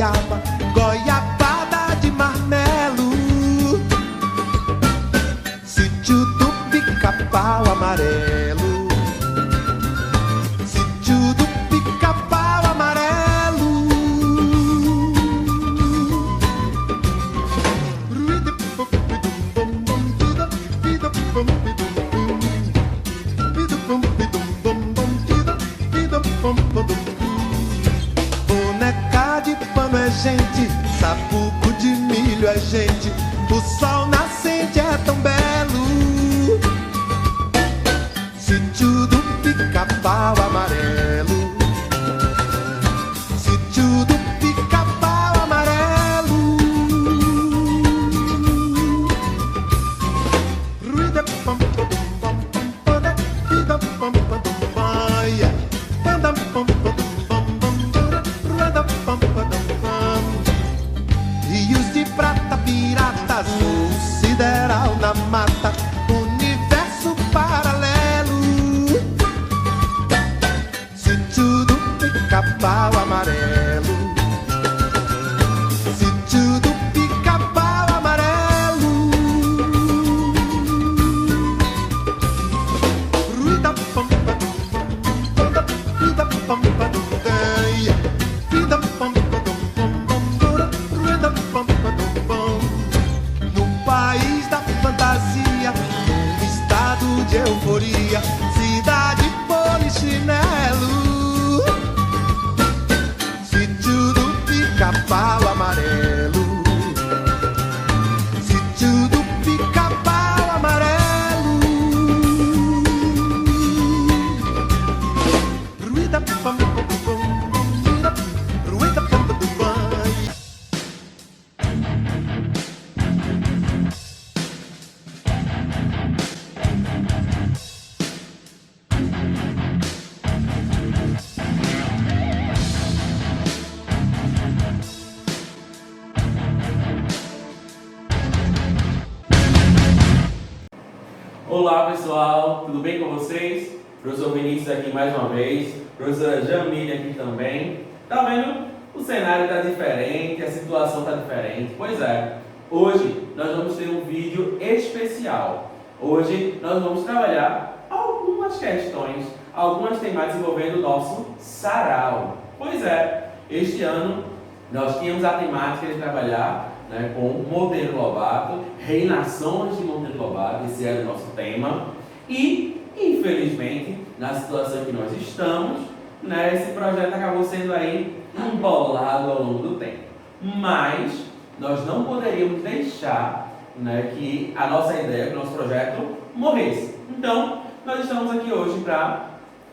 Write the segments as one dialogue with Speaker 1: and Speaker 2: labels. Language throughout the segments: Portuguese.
Speaker 1: goiaba, goiabada de marmelo. Sítio do Pica-Pau Amarelo, sítio do Pica-Pau Amarelo. Boneca de pano é gente, sapuco de milho é gente, o sol nascente é tão belo. Sítio do Pica-Pau Amarelo, sítio do Pica-Pau Amarelo. Ruída pam pam pam pam pam, vida pam pam pam, yeah. Pam pam pam pam pam, ruída pam pam pam. Rios de prata, piratas, o sideral na mata, universo paralelo. Sítio do Pica-Pau Amarelo, sítio do Pica-Pau Amarelo. Ruída pam pam pam pam, vida pam pam pam, vida pam pam pam, ruída pam pam pam. No país da fantasia, estado de euforia, cidade polichinelo. Sítio do Pica-Pau Amarelo, sítio do Pica-Pau Amarelo. Ruída pam pam pam, ruída pam pam pam.
Speaker 2: Olá pessoal, tudo bem com vocês? Professor Vinícius aqui mais uma vez, professora Jamile aqui também. Tá vendo? O cenário tá diferente, a situação tá diferente. Pois é, hoje nós vamos ter um vídeo especial. Hoje nós vamos trabalhar algumas questões, algumas temáticas envolvendo o nosso sarau. Pois é, este ano nós tínhamos a temática de trabalhar com Monteiro Lobato, reinações de Monteiro Lobato, esse era o nosso tema. E, infelizmente, na situação que nós estamos, esse projeto acabou sendo aí embolado ao longo do tempo. Mas nós não poderíamos deixar que a nossa ideia, que o nosso projeto morresse. Então, nós estamos aqui hoje para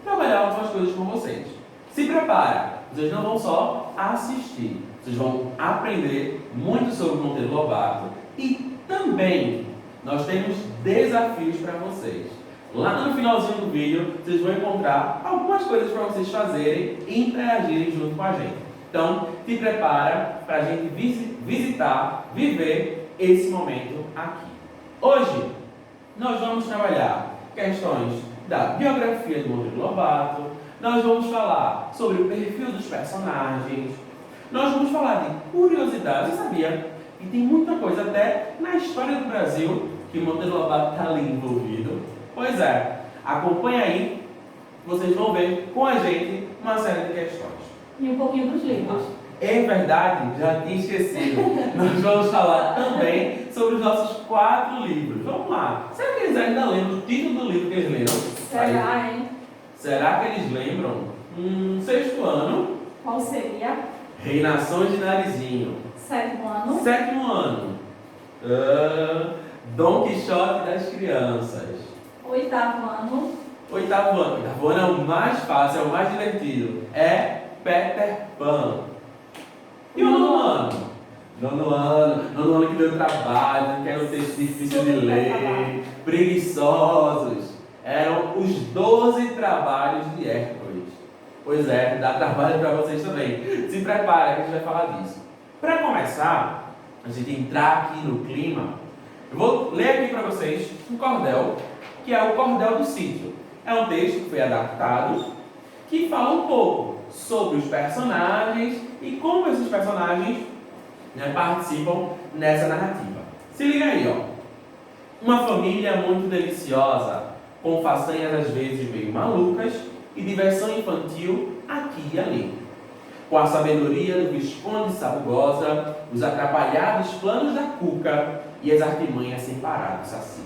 Speaker 2: trabalhar algumas coisas com vocês. Se prepara, vocês não vão só assistir, vocês vão aprender muito sobre Monteiro Lobato e também nós temos desafios para vocês. Lá no finalzinho do vídeo, vocês vão encontrar algumas coisas para vocês fazerem e interagirem junto com a gente. Então, se prepara para a gente visitar, viver esse momento aqui. Hoje, nós vamos trabalhar questões da biografia de Monteiro Lobato, nós vamos falar sobre o perfil dos personagens, nós vamos falar de curiosidades. Você sabia que tem muita coisa até na história do Brasil que Monteiro Lobato está ali envolvido? Pois é, acompanha aí, vocês vão ver com a gente uma série de questões.
Speaker 3: E um pouquinho dos livros.
Speaker 2: É verdade, já tinha esquecido. Nós vamos falar também sobre os nossos 4 livros. Vamos lá. Será que eles ainda lembram o título do livro que eles leram?
Speaker 3: Será, hein?
Speaker 2: Será que eles lembram? 6º ano.
Speaker 3: Qual seria?
Speaker 2: Reinações de Narizinho.
Speaker 3: 7º ano.
Speaker 2: 7º ano. Dom Quixote das Crianças.
Speaker 3: 8º ano.
Speaker 2: 8º ano. 8º ano é o mais fácil, é o mais divertido. É Peter Pan. E o 9º ano? 9º ano que deu trabalho, que era um texto difícil de ler, preguiçosos. Eram os 12 trabalhos de Hércules. Pois é, dá trabalho para vocês também. Se prepara que a gente vai falar disso. Para começar, a gente entrar aqui no clima, eu vou ler aqui para vocês um cordel, que é o Cordel do Sítio. É um texto que foi adaptado que fala um pouco sobre os personagens e como esses personagens, né, participam nessa narrativa. Se liga aí, ó. Uma família muito deliciosa, com façanhas às vezes meio malucas e diversão infantil aqui e ali. Com a sabedoria do Visconde Sabugosa, os atrapalhados planos da Cuca e as artimanhas sem parar do Saci.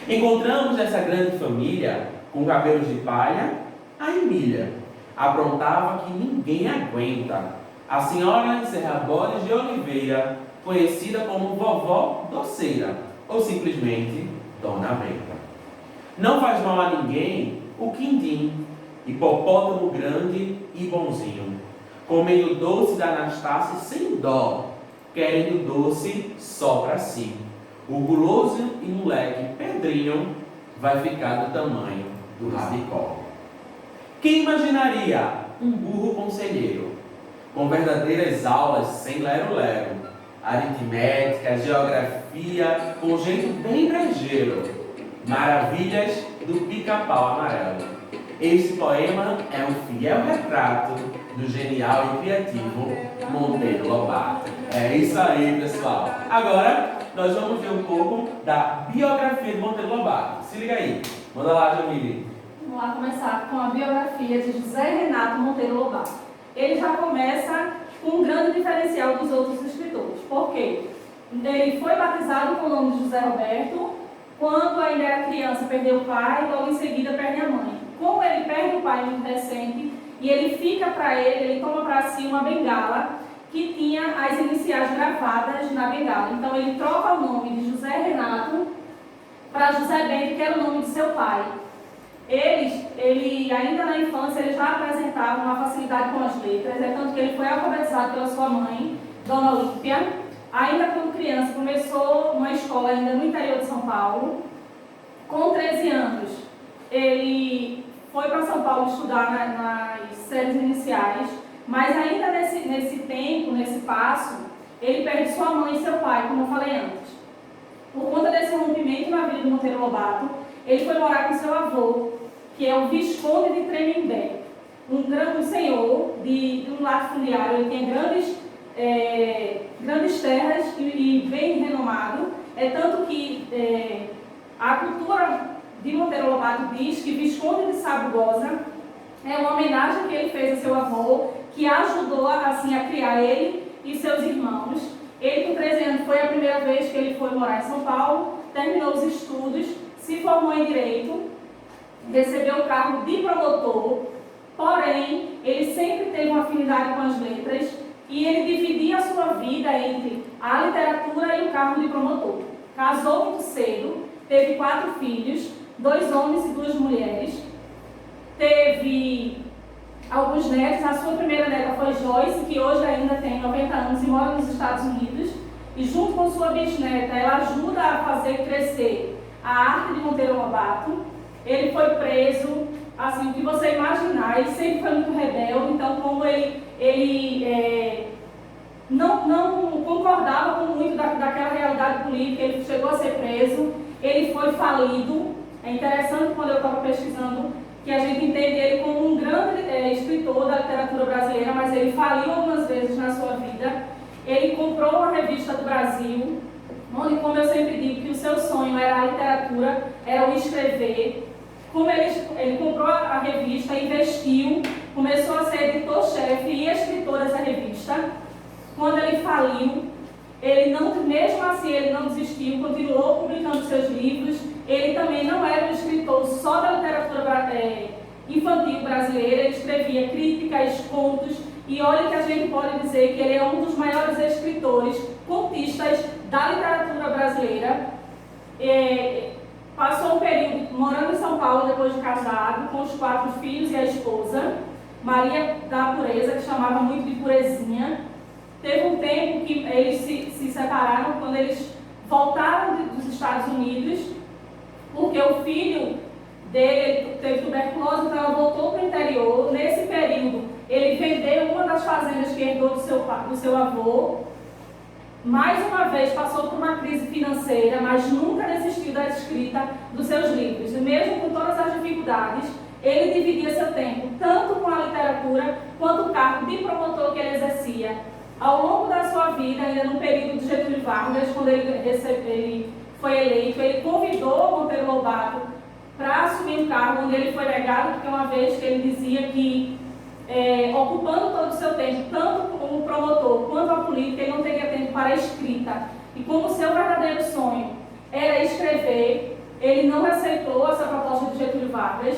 Speaker 2: Encontramos nessa grande família, com cabelos de palha, a Emília. Aprontava que ninguém aguenta. A senhora Serrabodes de Oliveira, conhecida como Vovó Doceira, ou simplesmente Dona Benta. Não faz mal a ninguém o Quindim, hipopótamo grande e bonzinho, comendo doce da Anastácia sem dó, querendo doce só pra si. O guloso e moleque Pedrinho vai ficar do tamanho do rabicó. Quem imaginaria um burro conselheiro, com verdadeiras aulas sem lero-lero, aritmética, geografia, com jeito bem brejeiro, maravilhas do pica-pau amarelo. Este poema é um fiel retrato do genial e criativo Monteiro Lobato. É isso aí, pessoal. Agora, nós vamos ver um pouco da biografia de Monteiro Lobato. Se liga aí. Manda lá, Jamile.
Speaker 3: Vamos lá começar com a biografia de José Renato Monteiro Lobato. Ele já começa com um grande diferencial dos outros escritores. Por quê? Ele foi batizado com o nome de José Roberto. Quando ainda era criança, perdeu o pai e logo em seguida perde a mãe. Como ele perde o pai muito recente e ele fica para ele toma para si uma bengala que tinha as iniciais gravadas na bengala. Então ele troca o nome de José Renato para José Bento, que era o nome de seu pai. Ele ainda na infância, ele já apresentava uma facilidade com as letras, é tanto que ele foi alfabetizado pela sua mãe, Dona Olímpia. Ainda quando criança, começou uma escola ainda no interior de São Paulo. Com 13 anos, ele foi para São Paulo estudar nas séries iniciais, mas ainda nesse tempo, nesse passo, ele perde sua mãe e seu pai, como eu falei antes. Por conta desse rompimento na vida do Monteiro Lobato, ele foi morar com seu avô, que é o Visconde de Tremembé, um senhor de um latifundiário. Ele tinha grandes terras e bem renomado. É tanto que a cultura de Monteiro Lobato diz que Visconde de Sabugosa é uma homenagem que ele fez a seu avô, que ajudou assim, a criar ele e seus irmãos. Ele, com 13 anos, foi a primeira vez que ele foi morar em São Paulo, terminou os estudos, se formou em Direito, recebeu o cargo de promotor, porém, ele sempre teve uma afinidade com as letras e ele dividia a sua vida entre a literatura e o cargo de promotor. Casou muito cedo, teve 4 filhos, 2 homens e 2 mulheres, teve alguns netos. A sua primeira neta foi Joyce, que hoje ainda tem 90 anos e mora nos Estados Unidos, e junto com sua bisneta, ela ajuda a fazer crescer a arte de Monteiro Lobato. Ele foi preso, assim, o que você imaginar. Ele sempre foi muito rebelde, então como ele não concordava com muito daquela realidade política, ele chegou a ser preso, ele foi falido. É interessante, quando eu estava pesquisando, que a gente entende ele como um grande escritor da literatura brasileira, mas ele faliu algumas vezes na sua vida. Ele comprou a Revista do Brasil, onde, como eu sempre digo, que o seu sonho era a literatura, era o escrever. Como ele comprou a revista, investiu, começou a ser editor-chefe e escritor dessa revista. Quando ele faliu, mesmo assim ele não desistiu, continuou publicando seus livros. Ele também não era um escritor só da literatura infantil brasileira, ele escrevia críticas, contos, e olha que a gente pode dizer que ele é um dos maiores escritores, contistas da literatura brasileira. Passou um período morando em São Paulo depois de casado, com os 4 filhos e a esposa, Maria da Pureza, que chamava muito de Purezinha. Teve um tempo que eles se separaram, quando eles voltaram dos Estados Unidos, porque o filho dele teve tuberculose, então ela voltou para o interior. Nesse período, ele vendeu uma das fazendas que herdou do seu avô. Mais uma vez passou por uma crise financeira, mas nunca desistiu da escrita dos seus livros. E mesmo com todas as dificuldades, ele dividia seu tempo tanto com a literatura quanto o cargo de promotor que ele exercia. Ao longo da sua vida, ainda no período de Getúlio Vargas, quando ele foi eleito, ele convidou Monteiro Lobato para assumir um cargo onde ele foi negado, porque uma vez que ele dizia que, ocupando todo o seu tempo, tanto como promotor quanto a política, ele não teria tempo para a escrita. E como seu verdadeiro sonho era escrever, ele não aceitou essa proposta de Getúlio Vargas.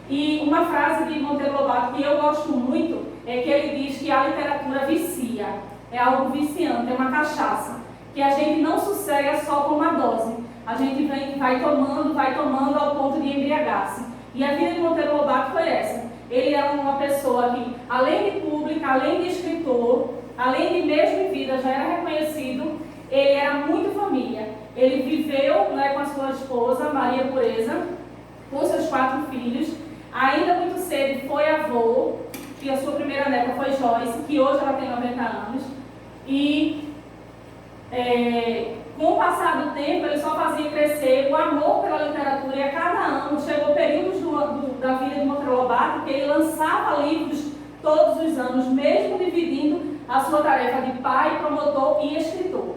Speaker 3: E uma frase de Monteiro Lobato que eu gosto muito é que ele diz que a literatura vicia, é algo viciante, é uma cachaça, que a gente não sossega só com uma dose, a gente vai tomando ao ponto de embriagar-se. E a vida de Monteiro Lobato foi essa. Ele era uma pessoa que, além de pública, além de escritor, além de mesmo em vida já era reconhecido, ele era muito família. Ele viveu, né, com a sua esposa, Maria Pureza, com seus 4 filhos. Ainda muito cedo foi avô, que a sua primeira neta foi Joyce, que hoje ela tem 90 anos. E com o passar do tempo, ele só fazia crescer o amor pela literatura. E a cada ano chegou períodos da vida de Monteiro Lobato que ele lançava livros todos os anos, mesmo dividindo a sua tarefa de pai, promotor e escritor.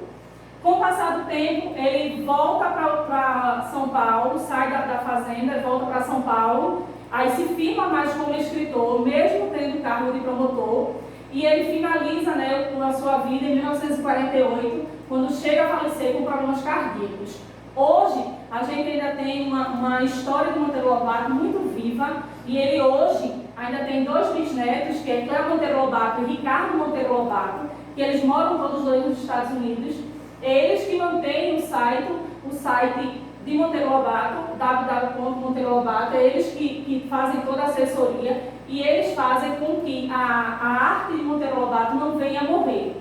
Speaker 3: Com o passar do tempo, ele volta para São Paulo, sai da fazenda, volta para São Paulo, aí se firma mais como escritor, mesmo tendo o cargo de promotor, e ele finaliza, né, a sua vida em 1948, quando chega a falecer com problemas cardíacos. Hoje, a gente ainda tem uma história de Monteiro Lobato muito viva, e ele hoje ainda tem 2 bisnetos, que é Cléo Monteiro Lobato e Ricardo Monteiro Lobato, que eles moram todos 2 nos Estados Unidos. Eles que mantêm o site de Monteiro Lobato, www.monteirolobato, eles que fazem toda a assessoria e eles fazem com que a arte de Monteiro Lobato não venha a morrer.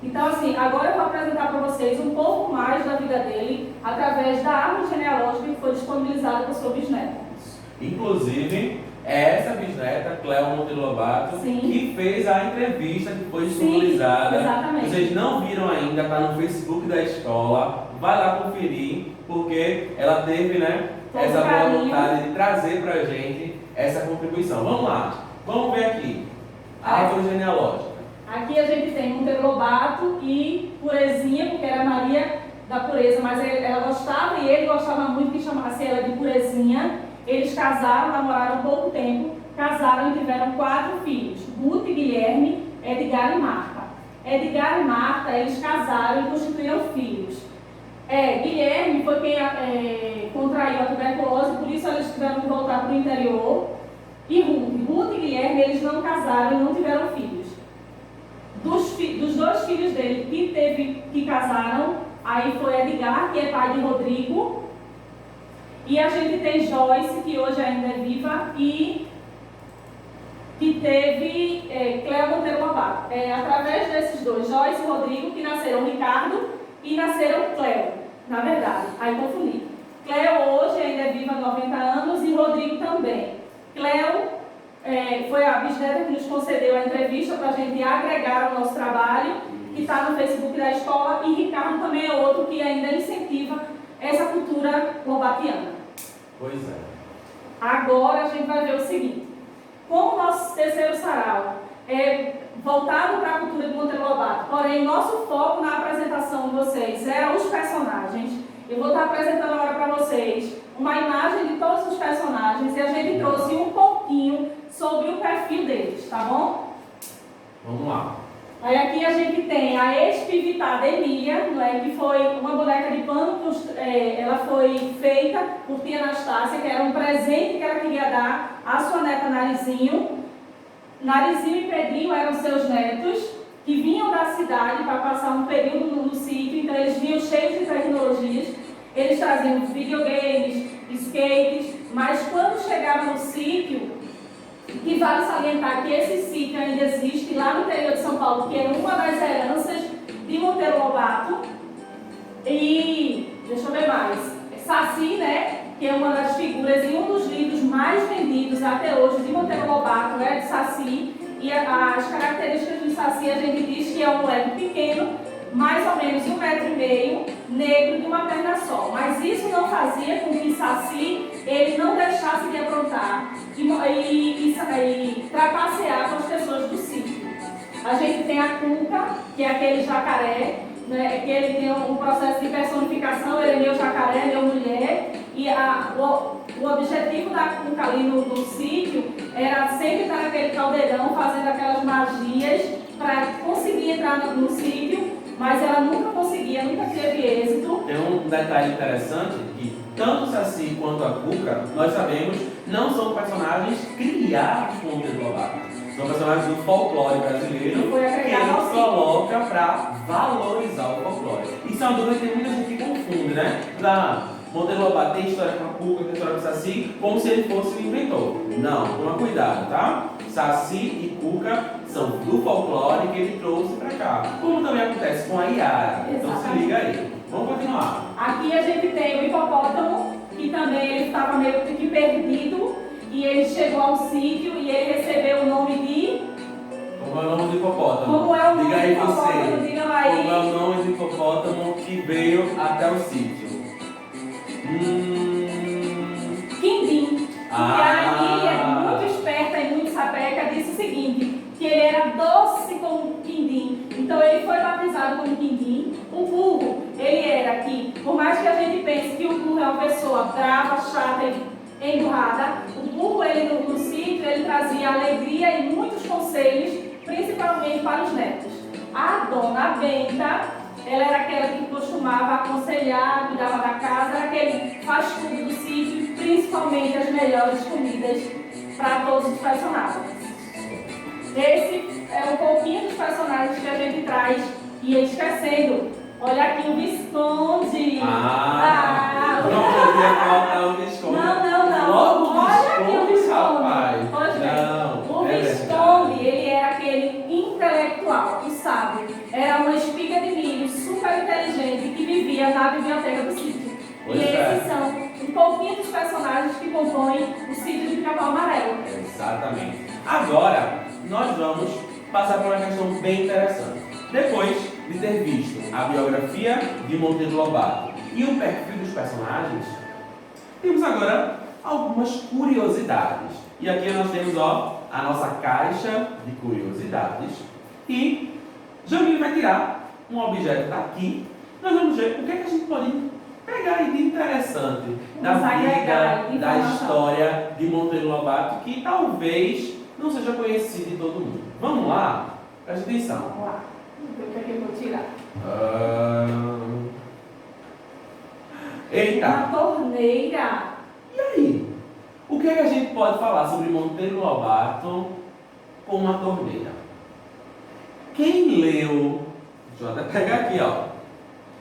Speaker 3: Então, assim, agora eu vou apresentar para vocês um pouco mais da vida dele através da árvore genealógica que foi disponibilizada por sua bisneta.
Speaker 2: Inclusive, essa bisneta, Cléo Monteiro Lobato,
Speaker 3: Sim.
Speaker 2: que fez a entrevista que foi disponibilizada.
Speaker 3: Exatamente.
Speaker 2: Vocês não viram ainda, está no Facebook da escola. Vai lá conferir, porque ela teve, né,
Speaker 3: Todo
Speaker 2: essa boa
Speaker 3: carinho.
Speaker 2: vontade de trazer para a gente essa contribuição. Vamos lá, vamos ver aqui. Árvore genealógica.
Speaker 3: Aqui a gente tem Monteiro Lobato e Purezinha, porque era Maria da Pureza, mas ela gostava e ele gostava muito que chamasse ela de Purezinha. Eles casaram, namoraram pouco tempo, casaram e tiveram 4 filhos, Ruth e Guilherme, Edgar e Marta. Edgar e Marta, eles casaram e constituíram filhos. Guilherme foi quem contraiu a tuberculose, por isso eles tiveram que voltar para o interior. E Ruth e Guilherme, eles não casaram e não tiveram filhos. Dos 2 filhos dele que casaram, aí foi Edgar, que é pai de Rodrigo. E a gente tem Joyce, que hoje ainda é viva, e que teve Cléo Monteiro Lobato. Através desses 2, Joyce e Rodrigo, que nasceram Ricardo e nasceram Cléo, na verdade. Aí confundi. Cléo hoje ainda é viva há 90 anos e Rodrigo também. Cléo foi a bisneta que nos concedeu a entrevista para a gente agregar ao nosso trabalho, que está no Facebook da escola, e Ricardo também é outro que ainda incentiva essa cultura lobatiana.
Speaker 2: Pois é.
Speaker 3: Agora a gente vai ver o seguinte: como o nosso terceiro sarau é voltado para a cultura de Monteiro Lobato, porém nosso foco na apresentação de vocês era os personagens, eu vou estar apresentando agora para vocês uma imagem de todos os personagens e a gente trouxe um pouquinho sobre o perfil deles, tá bom?
Speaker 2: Vamos lá.
Speaker 3: Aí aqui a gente tem a ex-pivitada Emília, que foi uma boneca de pano, ela foi feita por tia Anastácia, que era um presente que ela queria dar à sua neta Narizinho. Narizinho e Pedrinho eram seus netos, que vinham da cidade para passar um período no sítio, então eles vinham cheios de tecnologias, eles traziam videogames, skates, mas quando chegavam no sítio, que vale salientar que esse sítio ainda existe lá no interior de São Paulo, que é uma das heranças de Monteiro Lobato. E, deixa eu ver mais, Saci, né, que é uma das figuras e um dos livros mais vendidos até hoje de Monteiro Lobato, de Saci. E as características do Saci, a gente diz que é um moleque pequeno, mais ou menos 1,5 metros, negro, de uma perna só. Mas isso não fazia com que Saci ele não deixasse de aprontar e trapacear com as pessoas do sítio. A gente tem a Cuca, que é aquele jacaré, né, que ele tem um processo de personificação, ele é meu jacaré, meu mulher, e o objetivo da Cuca ali no sítio era sempre estar naquele caldeirão fazendo aquelas magias para conseguir entrar no sítio, mas ela nunca conseguia, nunca teve êxito.
Speaker 2: Tem um detalhe interessante que tanto o Saci quanto a Cuca, nós sabemos, não são personagens criados por Monteiro Lobato. São personagens do folclore brasileiro
Speaker 3: Foi
Speaker 2: que
Speaker 3: agregado
Speaker 2: ele
Speaker 3: ao sítio.
Speaker 2: coloca para valorizar o folclore. Isso é uma dúvida que muita gente confunde, né? Monteiro Lobato tem história com a Cuca, tem história com o Saci, como se ele fosse o inventor. Não, toma cuidado, tá? Saci e Cuca são do folclore que ele trouxe para cá. Como também acontece com a Iara. Então se liga aí. Vamos continuar.
Speaker 3: Aqui a gente tem o hipopótamo, que também ele estava meio que perdido, e ele chegou ao sítio e ele recebeu o nome de...
Speaker 2: Como é o nome do hipopótamo?
Speaker 3: Como é o nome
Speaker 2: Diga
Speaker 3: do
Speaker 2: aí
Speaker 3: hipopótamo?
Speaker 2: você.
Speaker 3: Diga lá aí.
Speaker 2: Como é o nome do hipopótamo que veio até o sítio?
Speaker 3: Quindim. E aí, muito esperta e muito sapeca, disse o seguinte, que ele era doce como quindim. Então ele foi batizado como quindim. O burro, ele era aqui, por mais que a gente pense que o burro é uma pessoa brava, chata e emburrada, o burro, ele no sítio, ele trazia alegria e muitos conselhos, principalmente para os netos. A dona Benta, ela era aquela que costumava aconselhar, cuidava da casa, era aquele faz-tudo do sítio, principalmente as melhores comidas para todos os personagens. Esse é um pouquinho dos personagens que a gente traz e esquecendo. Olha aqui o Visconde.
Speaker 2: Não podia faltar o Visconde.
Speaker 3: Não.
Speaker 2: Logo
Speaker 3: Olha aqui o Visconde.
Speaker 2: Rapaz.
Speaker 3: Hoje bem,
Speaker 2: Não,
Speaker 3: o
Speaker 2: é
Speaker 3: Visconde, ele era aquele intelectual, o sábio. Era uma espiga de milho super inteligente que vivia na biblioteca do sítio.
Speaker 2: Pois
Speaker 3: e
Speaker 2: é.
Speaker 3: esses são um pouquinho dos personagens que compõem o sítio de Pica-Pau Amarelo.
Speaker 2: Exatamente. Agora, nós vamos passar por uma questão bem interessante. Depois de ter visto a biografia de Monteiro Lobato e o perfil dos personagens, temos agora algumas curiosidades. E aqui nós temos a nossa caixa de curiosidades. E Jamile vai tirar um objeto daqui. Nós vamos ver o que, é que a gente pode pegar aí de interessante da
Speaker 3: Vamos agregar
Speaker 2: vida, da
Speaker 3: informação.
Speaker 2: história de Monteiro Lobato, que talvez não seja conhecido de todo mundo. Vamos lá? Preste atenção.
Speaker 3: Vamos lá. Vamos ver o que é que eu vou tirar.
Speaker 2: Eita!
Speaker 3: Uma torneira.
Speaker 2: E aí? O que é que a gente pode falar sobre Monteiro Lobato com uma torneira? Quem leu, deixa eu até pegar aqui,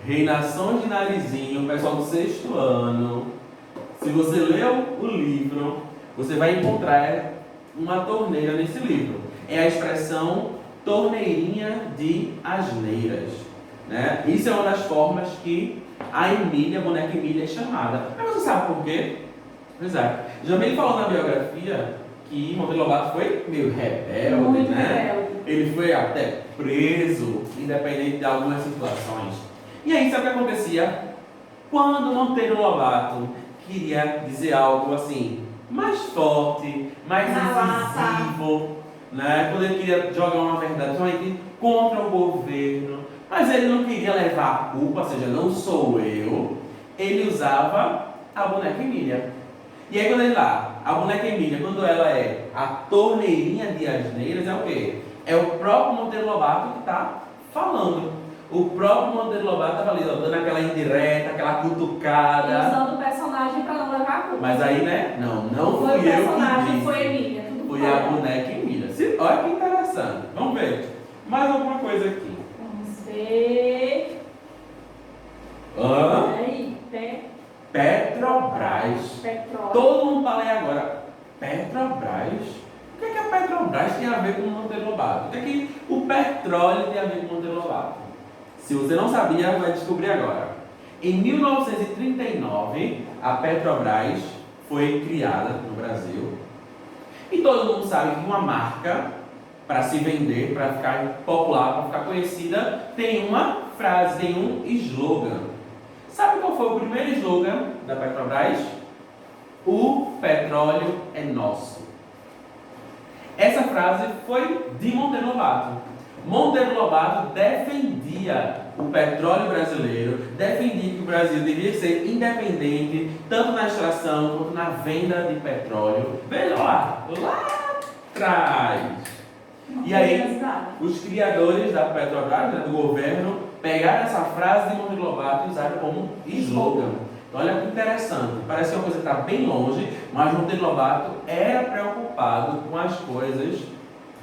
Speaker 2: Reinações de Narizinho, pessoal do 6º ano. Se você leu o livro, você vai encontrar uma torneira nesse livro. É a expressão torneirinha de asneiras, né? Isso é uma das formas que a Emília, a boneca Emília, é chamada. Mas você sabe por quê? Pois é. Jamile falou na biografia que Monteiro Lobato foi meio rebelde,
Speaker 3: Muito
Speaker 2: né?
Speaker 3: rebelde.
Speaker 2: Ele foi até preso, independente de algumas situações. E aí, sabe o que acontecia? Quando Monteiro Lobato queria dizer algo assim, mais forte, mais incisivo, né? Quando ele queria jogar uma verdade contra o governo, mas ele não queria levar a culpa, ou seja, não sou eu, ele usava a boneca Emília. E aí quando ele a boneca Emília, quando ela é a torneirinha de asneiras, é o quê? É o próprio Monteiro Lobato que está falando. O próprio Monteiro Lobato estava ali, dando aquela indireta, aquela cutucada.
Speaker 3: Usando o personagem para não levar a culpa.
Speaker 2: Mas aí, né? Não
Speaker 3: Foi o
Speaker 2: fui eu que
Speaker 3: personagem,
Speaker 2: disse.
Speaker 3: foi Emília. Tudo
Speaker 2: Foi
Speaker 3: foi
Speaker 2: a
Speaker 3: ela.
Speaker 2: boneca Emília. Olha que interessante. Vamos ver. Mais alguma coisa aqui.
Speaker 3: Vamos ver. Aí,
Speaker 2: Petrobras.
Speaker 3: Petróleo.
Speaker 2: Todo mundo fala aí agora. Petrobras? O que é que a Petrobras tem a ver com o Monteiro Lobato? O que é que o petróleo tem a ver com o Monteiro Lobato? Se você não sabia, vai descobrir agora. Em 1939, a Petrobras foi criada no Brasil. E todo mundo sabe que uma marca, para se vender, para ficar popular, para ficar conhecida, tem uma frase, tem um slogan. Sabe qual foi o primeiro slogan da Petrobras? O petróleo é nosso. Essa frase foi de Monteiro Lobato. Monteiro Lobato defendia o petróleo brasileiro, defendia que o Brasil devia ser independente, tanto na extração quanto na venda de petróleo. Veja lá atrás. E aí, os criadores da Petrobras, do governo, pegaram essa frase de Monteiro Lobato e usaram como slogan. Então, olha que interessante. Parece que é uma coisa que está bem longe, mas Monteiro Lobato era preocupado com as coisas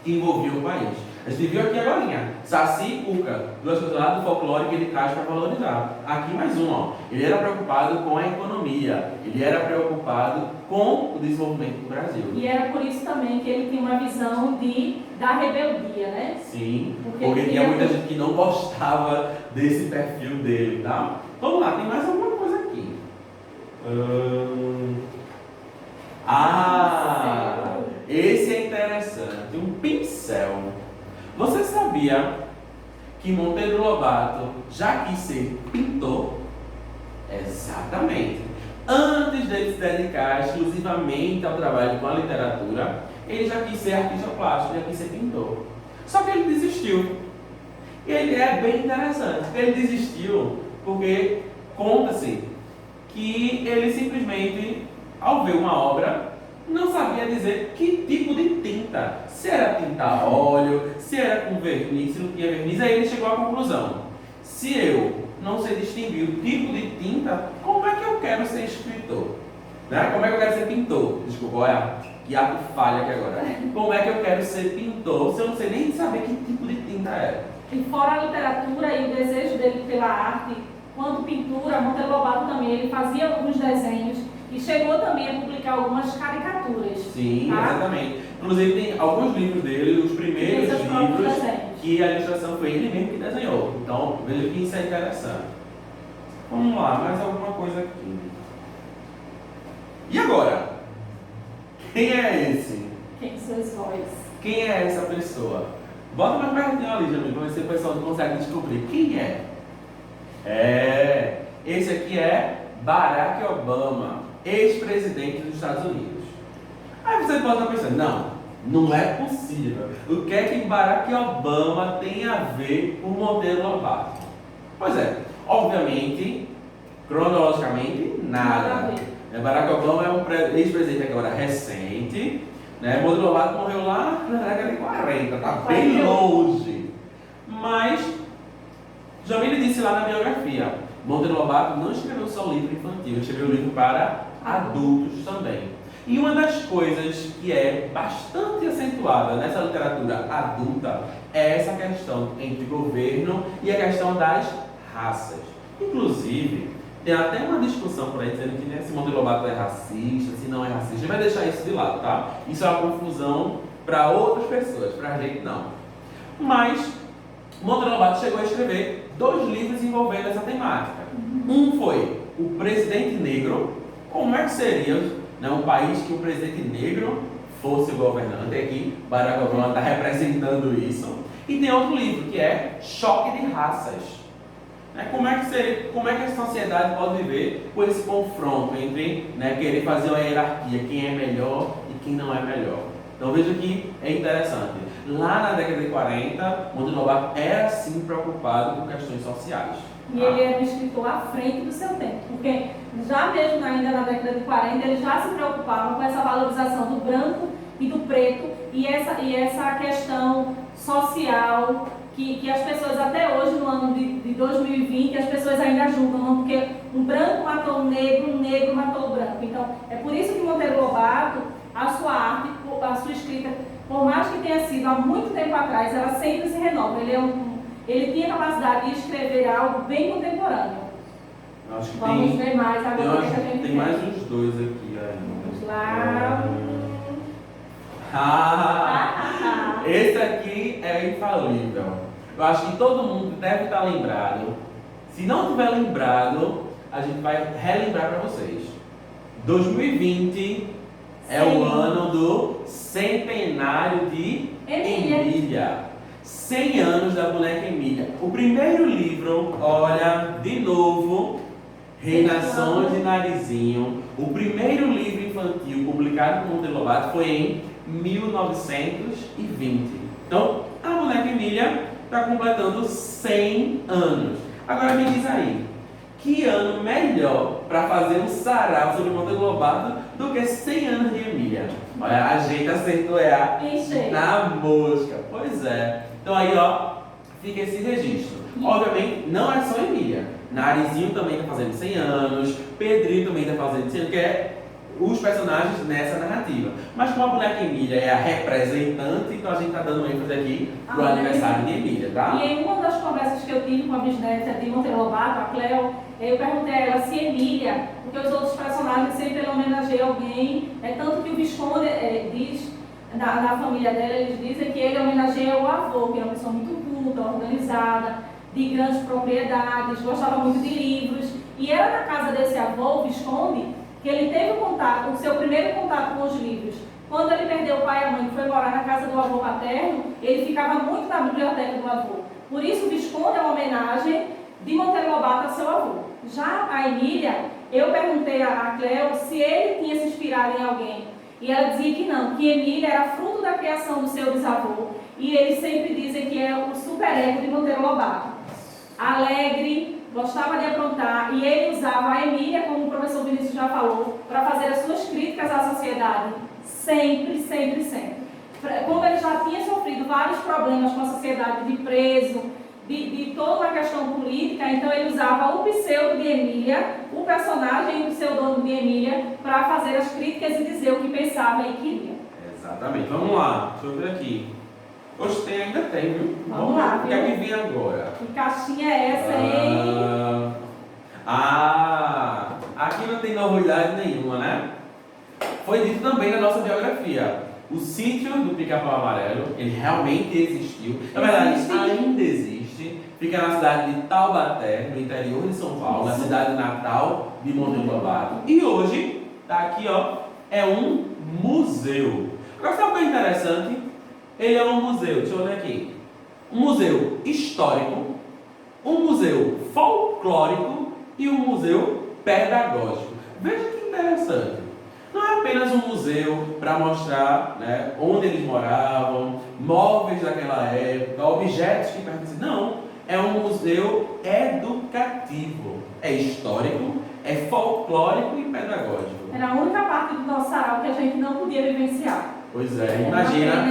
Speaker 2: que envolviam o país. A gente viu aqui agora, Saci e Cuca, duas coisas lá do folclore que ele traz para valorizar. Aqui mais um, ó. Ele era preocupado com a economia, ele era preocupado com o desenvolvimento do Brasil.
Speaker 3: E era por isso também que ele tinha uma visão da rebeldia, né?
Speaker 2: Sim, porque tinha muita gente que não gostava desse perfil dele, tá? Vamos lá, tem mais alguma coisa aqui. Esse é interessante, um pincel. Você sabia que Monteiro Lobato já quis ser pintor? Exatamente. Antes dele se dedicar exclusivamente ao trabalho com a literatura, ele já quis ser artista plástico, já quis ser pintor. Só que ele desistiu. E ele é bem interessante. Ele desistiu porque conta-se que ele simplesmente, ao ver uma obra, não sabia dizer que tipo de tinta. Se era tinta a óleo, se era com verniz, se não tinha verniz. Aí ele chegou à conclusão: se eu não sei distinguir o tipo de tinta, como é que eu quero ser escritor? Né? Como é que eu quero ser pintor? Desculpa, olha, que ato falha aqui agora. Como é que eu quero ser pintor se eu não sei nem saber que tipo de tinta é?
Speaker 3: E fora a literatura e o desejo dele pela arte, quanto pintura, Monteiro Lobato também, ele fazia alguns desenhos e chegou também a publicar algumas caricaturas.
Speaker 2: Sim,
Speaker 3: tá?
Speaker 2: exatamente. Inclusive tem alguns livros dele, os primeiros livros que a ilustração foi ele mesmo que desenhou. Então, veja que isso é interessante. Vamos lá, mais alguma coisa aqui. E agora? Quem é esse?
Speaker 3: Quem sois vós?
Speaker 2: Quem é essa pessoa? Bota mais pertinho ali, Jamil, para ver se o pessoal consegue descobrir. Quem é? Esse aqui é Barack Obama, ex-presidente dos Estados Unidos. Aí você pode estar pensando, não é possível. O que é que Barack Obama tem a ver com Monteiro Lobato? Pois é, obviamente, cronologicamente, nada. Barack Obama é um ex-presidente agora recente, né? Monteiro Lobato morreu lá na década de 40, está bem longe. Mas, Jamil disse lá na biografia, Monteiro Lobato não escreveu só livro infantil, escreveu livro para adultos também. E uma das coisas que é bastante acentuada nessa literatura adulta é essa questão entre governo e a questão das raças. Inclusive, tem até uma discussão por aí dizendo que se Monteiro Lobato é racista, se não é racista. A gente vai deixar isso de lado, tá? Isso é uma confusão para outras pessoas, para a gente não. Mas Monteiro Lobato chegou a escrever 2 livros envolvendo essa temática. Um foi O Presidente Negro, como é que seria um país que o presidente negro fosse o governante. Aqui Barack Obama está representando isso. E tem outro livro que é Choque de Raças. Como é que a sociedade pode viver com esse confronto entre querer fazer uma hierarquia, quem é melhor e quem não é melhor. Então veja que é interessante. Lá na década de 40, Monteiro Lobato era sim preocupado com questões sociais.
Speaker 3: E ele era um escritor à frente do seu tempo, porque já mesmo ainda na década de 40, ele já se preocupava com essa valorização do branco e do preto e essa questão social que as pessoas até hoje, no ano de 2020, as pessoas ainda julgam, não? Porque um branco matou um negro matou o branco. Então, é por isso que Monteiro Lobato, a sua arte, a sua escrita, por mais que tenha sido há muito tempo atrás, ela sempre se renova. Ele tinha capacidade de escrever algo bem contemporâneo.
Speaker 2: Acho que
Speaker 3: Vamos ver mais agora que a gente
Speaker 2: tem mais uns 2 aqui ainda.
Speaker 3: Vamos lá.
Speaker 2: Esse aqui é infalível. Eu acho que todo mundo deve estar lembrado. Se não tiver lembrado, a gente vai relembrar para vocês. 2020 é o ano do centenário de Emília. 100 anos da boneca Emília. O primeiro livro, olha, de novo, Reinação de Narizinho. O primeiro livro infantil publicado por Monteiro Lobato foi em 1920. Então, a boneca Emília está completando 100 anos. Agora me diz aí, que ano melhor para fazer um sarau sobre Monteiro Lobato do que 100 anos de Emília? Olha, a gente acertou na mosca. Pois é. Então aí, ó, fica esse registro. Obviamente, não é só Emília. Narizinho também está fazendo 100 anos, Pedrinho também está fazendo 100 anos, que é os personagens nessa narrativa. Mas como a boneca Emília é a representante, então a gente está dando ênfase aqui para o aniversário de Emília, tá?
Speaker 3: E em uma das conversas que eu tive com a bisneta de Monteiro Lobato, a Cleo, eu perguntei a ela se Emília, porque os outros personagens sempre homenageiam alguém, tanto que o Visconde diz, na família dela, eles dizem que ele homenageia o avô, que é uma pessoa muito culta, organizada, de grandes propriedades, gostava muito de livros, e era na casa desse avô, o Visconde, que ele teve o seu primeiro contato com os livros. Quando ele perdeu o pai e a mãe, que foi morar na casa do avô materno, ele ficava muito na biblioteca do avô. Por isso, o Visconde é uma homenagem de Monteiro Lobato a seu avô. Já a Emília, eu perguntei a Cleo se ele tinha se inspirado em alguém. E ela dizia que não, que Emília era fruto da criação do seu bisavô. E eles sempre dizem que é o superego de Monteiro Lobato. Alegre, gostava de aprontar, e ele usava a Emília, como o professor Vinícius já falou, para fazer as suas críticas à sociedade, sempre, sempre, sempre. Como ele já tinha sofrido vários problemas com a sociedade, de preso, de toda uma questão política, então ele usava o pseudo de Emília, o personagem e o pseudônimo de Emília, para fazer as críticas e dizer o que pensava e queria.
Speaker 2: Exatamente. Vamos lá, deixa eu ver aqui. Hoje ainda tem, viu?
Speaker 3: Vamos lá,
Speaker 2: o que é que vem agora?
Speaker 3: Que caixinha é essa, hein?
Speaker 2: Aqui não tem novidade nenhuma, né? Foi dito também na nossa biografia. O sítio do Pica-Pau Amarelo, ele realmente existiu. Na verdade, ainda existe. Fica na cidade de Taubaté, no interior de São Paulo, na cidade natal de Monteiro Lobato. E hoje, tá aqui, ó, é um museu. Agora, sabe o que é interessante? Ele é um museu, deixa eu olhar aqui. Um museu histórico, um museu folclórico e um museu pedagógico. Veja que interessante. Não é apenas um museu para mostrar, né, onde eles moravam, móveis daquela época, objetos que pertencem. Não, é um museu educativo. É histórico, é folclórico e pedagógico.
Speaker 3: Era a única parte do nosso sarau que a gente não podia vivenciar.
Speaker 2: Pois é, imagina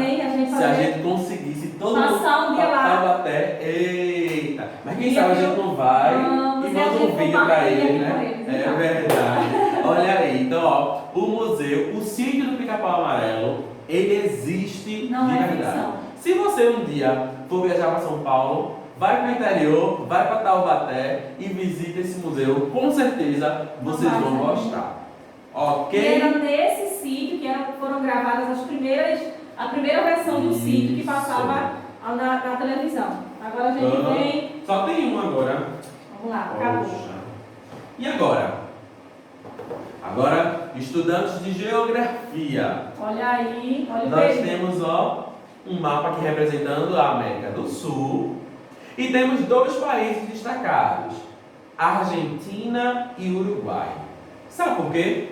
Speaker 2: se a gente conseguisse todo mundo
Speaker 3: passar um dia lá.
Speaker 2: Até. Eita! Mas quem sabe a gente não vai e manda um vídeo para ele, né? É verdade. Olha aí, então, ó, o museu, o sítio do Pica-Pau Amarelo, ele existe
Speaker 3: não
Speaker 2: de
Speaker 3: é
Speaker 2: verdade.
Speaker 3: ficção.
Speaker 2: Se você um dia for viajar para São Paulo, vai para o interior, vai para Taubaté e visita esse museu, com certeza vocês vão gostar. Ok?
Speaker 3: E era nesse sítio que foram gravadas a primeira versão do sítio que passava na televisão. Agora a gente vem.
Speaker 2: Só tem um agora.
Speaker 3: Vamos lá, acabou.
Speaker 2: E agora? Agora, estudantes de geografia.
Speaker 3: Olha aí, olha o
Speaker 2: Nós
Speaker 3: período.
Speaker 2: temos, ó, um mapa aqui representando a América do Sul. E temos dois países destacados: Argentina e Uruguai. Sabe por quê?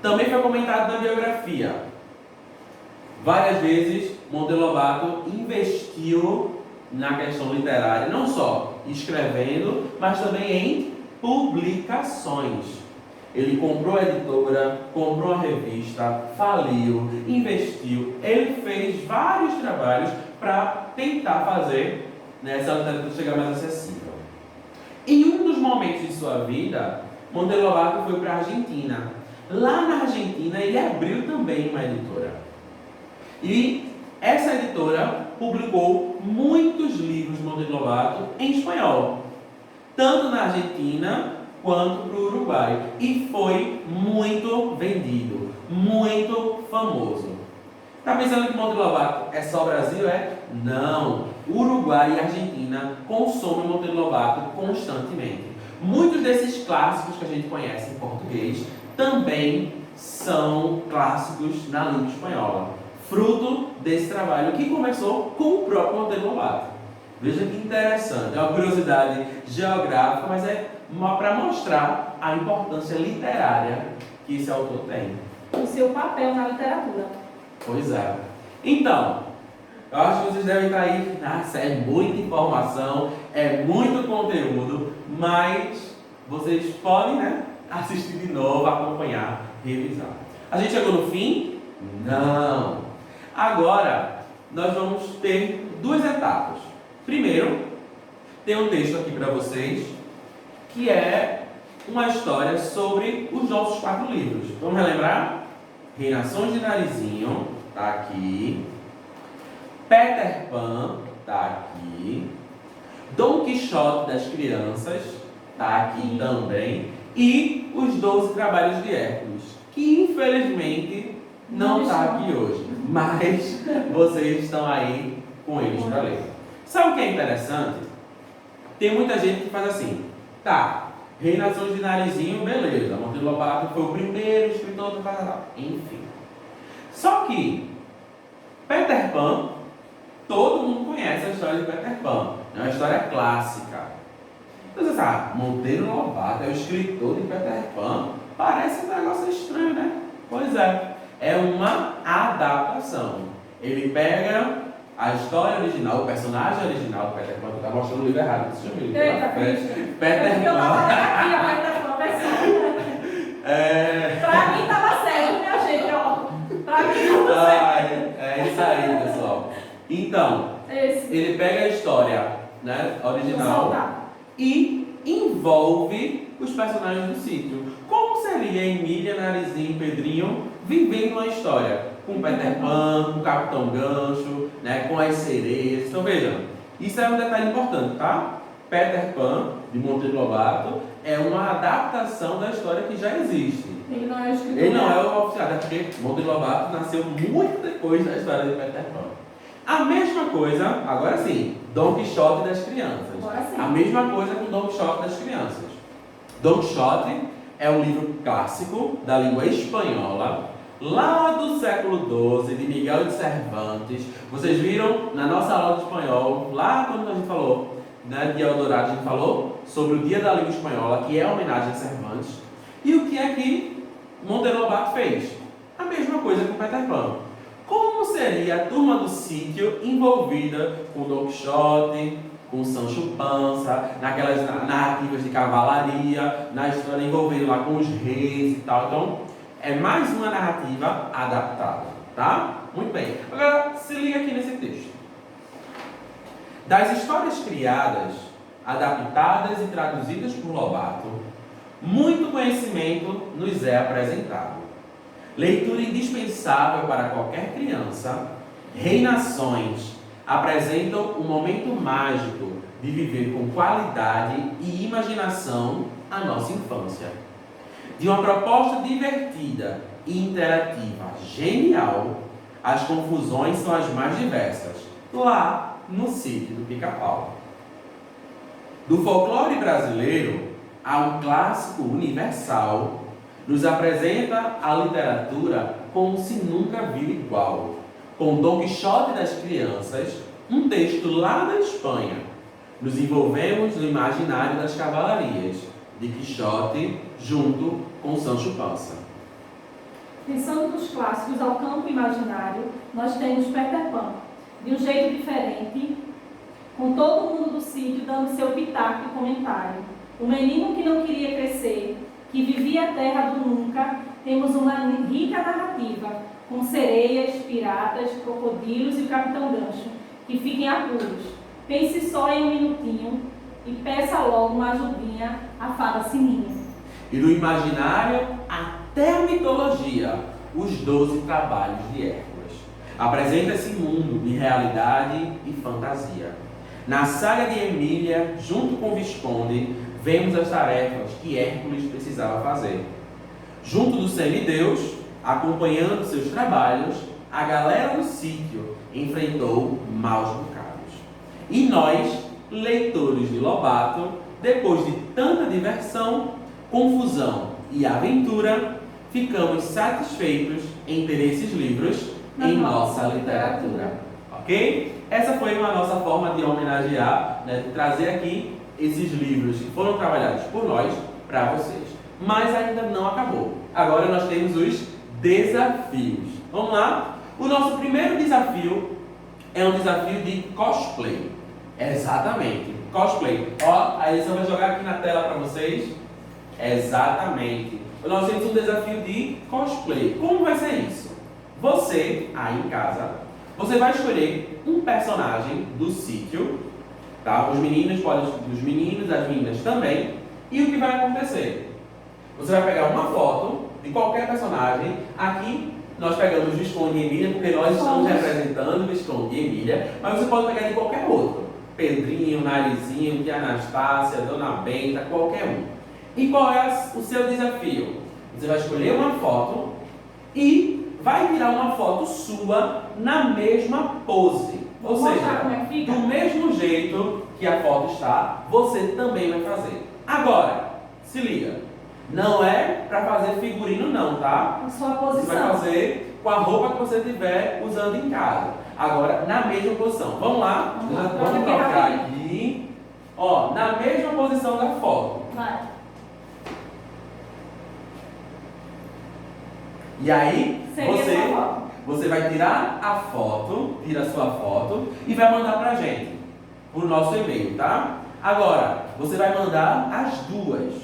Speaker 2: Também foi comentado na biografia. Várias vezes Monteiro Lobato investiu na questão literária, não só escrevendo, mas também em publicações. Ele comprou a editora, comprou a revista, faliu, investiu. Ele fez vários trabalhos para tentar fazer essa literatura chegar mais acessível. Em um dos momentos de sua vida, Monteiro Lobato foi para a Argentina. Lá na Argentina, ele abriu também uma editora. E essa editora publicou muitos livros de Monteiro Lobato em espanhol, tanto na Argentina quanto para o Uruguai. E foi muito vendido, muito famoso. Está pensando que Monteiro Lobato é só Brasil? Não. Uruguai e Argentina consomem Monteiro Lobato constantemente. Muitos desses clássicos que a gente conhece em português também são clássicos na língua espanhola. fruto desse trabalho que começou com o próprio Monteiro Lobato. Veja que interessante, é uma curiosidade geográfica, mas é para mostrar a importância literária que esse autor tem.
Speaker 3: O seu papel na literatura.
Speaker 2: Pois é. Então, eu acho que vocês devem estar aí, nossa, é muita informação, é muito conteúdo, mas vocês podem, né, assistir de novo, acompanhar, revisar. A gente chegou no fim? Não! Agora, nós vamos ter duas etapas. Primeiro, tem um texto aqui para vocês, que é uma história sobre os nossos 4 livros. Vamos relembrar? Reinações de Narizinho, está aqui. Peter Pan, está aqui. Dom Quixote das Crianças, está aqui também. E os 12 Trabalhos de Hércules, que infelizmente não está aqui hoje. Mas vocês estão aí com eles para ler. Sabe o que é interessante? Tem muita gente que faz assim, tá, Reinações de Narizinho, beleza, Monteiro Lobato foi o primeiro escritor do casal, enfim. Só que Peter Pan, todo mundo conhece a história de Peter Pan, é uma história clássica. Então você sabe, Monteiro Lobato é o escritor de Peter Pan, parece um negócio estranho, né? Pois é uma adaptação. Ele pega a história original, o personagem original do Peter Pan, que está mostrando o livro errado, deixa eu ver.
Speaker 3: Eita,
Speaker 2: Peter
Speaker 3: eu tava
Speaker 2: Pan.
Speaker 3: aqui, a Peter Pan, Pra mim tava certo, minha gente, ó. Pra mim tava certo.
Speaker 2: É isso aí, pessoal. Então, ele pega a história, né, original e envolve os personagens do sítio. Como seria Emília, Narizinho e Pedrinho vivendo uma história? Com Peter Pan, com o Capitão Gancho, né, com as sereias. Então vejam, isso é um detalhe importante, tá? Peter Pan, de Monteiro Lobato, é uma adaptação da história que já existe.
Speaker 3: Ele não é o escritor.
Speaker 2: Ele não é o oficial, até porque Monteiro Lobato nasceu muito depois da história de Peter Pan. A mesma coisa, agora sim, Dom Quixote das Crianças.
Speaker 3: Agora sim.
Speaker 2: A mesma coisa com Dom Quixote das Crianças. Dom Quixote é um livro clássico da língua espanhola, lá do século XII, de Miguel de Cervantes. Vocês viram na nossa aula de espanhol, lá quando a gente falou, né, de Eldorado, a gente falou sobre o Dia da Língua Espanhola, que é homenagem a Cervantes. E o que é que Monteiro Lobato fez? A mesma coisa com Peter Pan. Como seria a turma do sítio envolvida com Dom Quixote, com Sancho Panza, naquelas narrativas de cavalaria, na história envolvendo lá com os reis e tal? Então, é mais uma narrativa adaptada, tá? Muito bem. Agora, se liga aqui nesse texto. Das histórias criadas, adaptadas e traduzidas por Lobato, muito conhecimento nos é apresentado. Leitura indispensável para qualquer criança, Reinações apresentam um momento mágico de viver com qualidade e imaginação a nossa infância. De uma proposta divertida e interativa genial, as confusões são as mais diversas, lá no sítio do Pica-Pau. Do folclore brasileiro a um clássico universal, nos apresenta a literatura como se nunca viu igual. Com Dom Quixote das Crianças, um texto lá da Espanha. Nos envolvemos no imaginário das cavalarias, de Quixote junto com Sancho Panza.
Speaker 3: Pensando nos clássicos ao campo imaginário, nós temos Peter Pan, de um jeito diferente, com todo mundo do sítio dando seu pitaco e comentário. O menino que não queria crescer, que vivia a terra do nunca, temos uma rica narrativa, com sereias, piratas, crocodilos e o Capitão Gancho, que fiquem apuros. Pense só em um minutinho e peça logo uma ajudinha à fada Sininho.
Speaker 2: E do imaginário até a mitologia, os 12 Trabalhos de Hércules. Apresenta esse mundo de realidade e fantasia. Na saga de Emília, junto com o Visconde, vemos as tarefas que Hércules precisava fazer. Junto do semideus, acompanhando seus trabalhos, a galera do sítio enfrentou maus bocados. E nós, leitores de Lobato, depois de tanta diversão, confusão e aventura, ficamos satisfeitos em ter esses livros em nossa literatura. Ok? Essa foi uma nossa forma de homenagear, né, de trazer aqui esses livros que foram trabalhados por nós para vocês. Mas ainda não acabou. Agora nós temos os desafios. Vamos lá? O nosso primeiro desafio é um desafio de cosplay. Exatamente, cosplay. Ó, a Elisa vai jogar aqui na tela para vocês. Exatamente. Nós temos um desafio de cosplay. Como vai ser isso? Você, aí em casa, você vai escolher um personagem do sítio, tá? Os meninos, as meninas também. E o que vai acontecer? Você vai pegar uma foto de qualquer personagem. Aqui nós pegamos Visconde e Emília, porque nós estamos representando Visconde e Emília, mas você pode pegar de qualquer outro. Pedrinho, Narizinho, Tia Anastácia, Dona Benta, qualquer um. E qual é o seu desafio? Você vai escolher uma foto e vai tirar uma foto sua na mesma pose. Ou seja, do mesmo jeito que a foto está, você também vai fazer. Agora, se liga, não é para fazer figurino não, tá?
Speaker 3: A sua posição.
Speaker 2: Você vai fazer com a roupa que você estiver usando em casa. Agora, na mesma posição. Vamos lá? Vamos colocar aqui. Ó, na mesma posição da foto.
Speaker 3: Vai.
Speaker 2: E aí, você vai tirar a foto, tira a sua foto e vai mandar pra gente, por nosso e-mail, tá? Agora, você vai mandar as duas.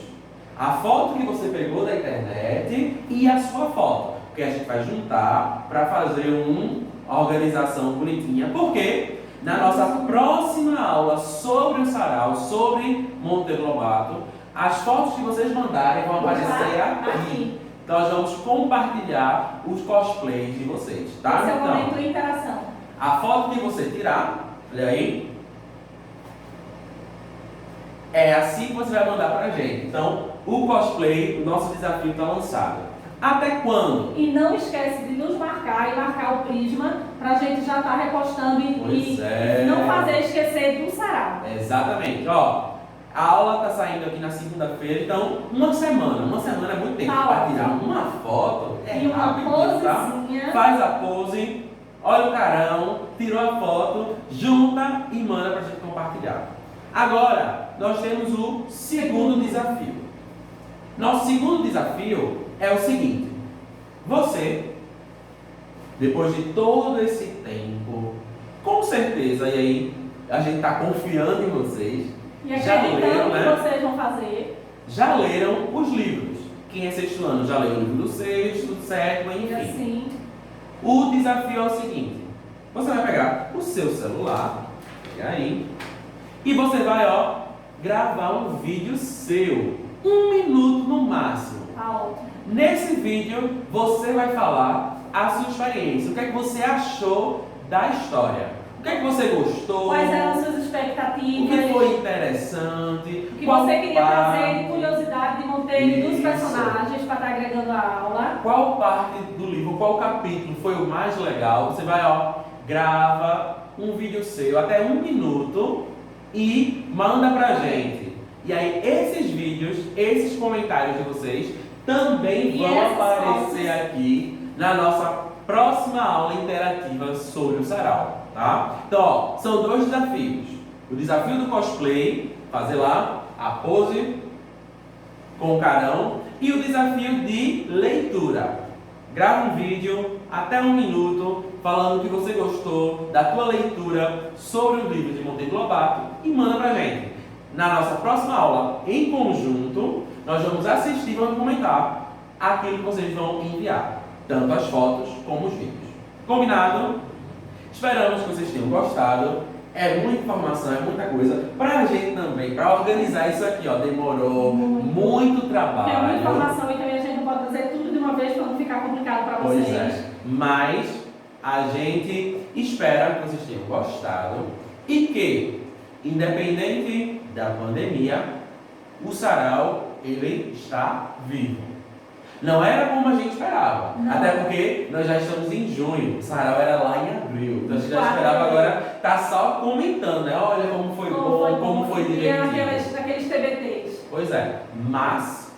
Speaker 2: A foto que você pegou da internet e a sua foto. Porque a gente vai juntar para fazer uma organização bonitinha. Porque na nossa próxima aula sobre o sarau, sobre Monteiro Lobato, as fotos que vocês mandarem vão aparecer aqui. Então nós vamos compartilhar os cosplays de vocês, tá?
Speaker 3: Esse é o
Speaker 2: então,
Speaker 3: momento de interação.
Speaker 2: a foto que você tirar, olha aí, é assim que você vai mandar pra gente. Então, o cosplay, o nosso desafio está lançado. Até quando?
Speaker 3: E não esquece de nos marcar e marcar o Prisma pra gente já estar repostando e não fazer esquecer do sarau.
Speaker 2: Exatamente. Ó, a aula está saindo aqui na segunda-feira, então uma semana é muito tempo para tirar uma foto.
Speaker 3: E uma posezinha.
Speaker 2: Tá? Faz a pose, olha o carão, tirou a foto, junta e manda pra gente compartilhar. Agora, nós temos o segundo desafio. Nosso segundo desafio é o seguinte: você, depois de todo esse tempo, com certeza, e aí a gente está confiando em vocês,
Speaker 3: e acreditando que vocês vão fazer.
Speaker 2: Já leram os livros. Quem é sexto ano já leu o livro do sexto, do sétimo, enfim.
Speaker 3: E assim.
Speaker 2: O desafio é o seguinte: você vai pegar o seu celular, e aí, e você vai, ó, gravar um vídeo seu, 1 minuto no máximo.
Speaker 3: Tá ótimo.
Speaker 2: Nesse vídeo você vai falar a sua experiência, o que é que você achou da história, o que é que você gostou,
Speaker 3: quais eram as suas
Speaker 2: o
Speaker 3: expectativas,
Speaker 2: que foi interessante,
Speaker 3: o que você queria trazer de curiosidade de Monteiro dos personagens para estar agregando a aula.
Speaker 2: Qual parte do livro, qual capítulo foi o mais legal. Você vai, ó, grava um vídeo seu, até 1 minuto, e manda pra gente. E aí esses vídeos, esses comentários de vocês também vão aparecer aqui na nossa próxima aula interativa sobre o sarau, tá? Então, ó, são 2 desafios. O desafio do cosplay, fazer lá a pose com o carão, e o desafio de leitura. Grava um vídeo até 1 minuto falando o que você gostou da tua leitura sobre o livro de Monteiro Lobato e manda pra gente. Na nossa próxima aula, em conjunto, nós vamos assistir e vamos comentar aquilo que vocês vão enviar, tanto as fotos como os vídeos. Combinado? Esperamos que vocês tenham gostado. É muita informação, é muita coisa. Pra gente também, pra organizar isso aqui, ó, demorou muito trabalho.
Speaker 3: É muita informação e também a gente não pode trazer tudo de uma vez para não ficar complicado para vocês.
Speaker 2: Pois é. Mas a gente espera que vocês tenham gostado e que, independente da pandemia, o sarau, ele está vivo. Não era como a gente esperava.
Speaker 3: Não.
Speaker 2: Até porque nós já estamos em junho. O sarau era lá em abril. Então a gente já esperava agora tá só comentando, né? Olha como foi bom, como foi divertido.
Speaker 3: E aqueles TBTs.
Speaker 2: Pois é. Mas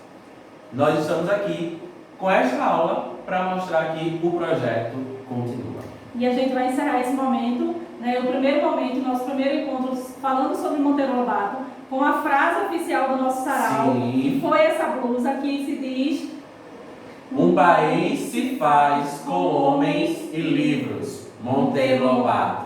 Speaker 2: nós estamos aqui com esta aula para mostrar que o projeto continua.
Speaker 3: E a gente vai encerrar esse momento, né, o primeiro momento, nosso primeiro encontro, falando sobre Monteiro Lobato, com a frase oficial do nosso sarau,
Speaker 2: Sim.
Speaker 3: que foi essa blusa que se diz:
Speaker 2: Um país se faz com homens e livros. Monteiro Lobato.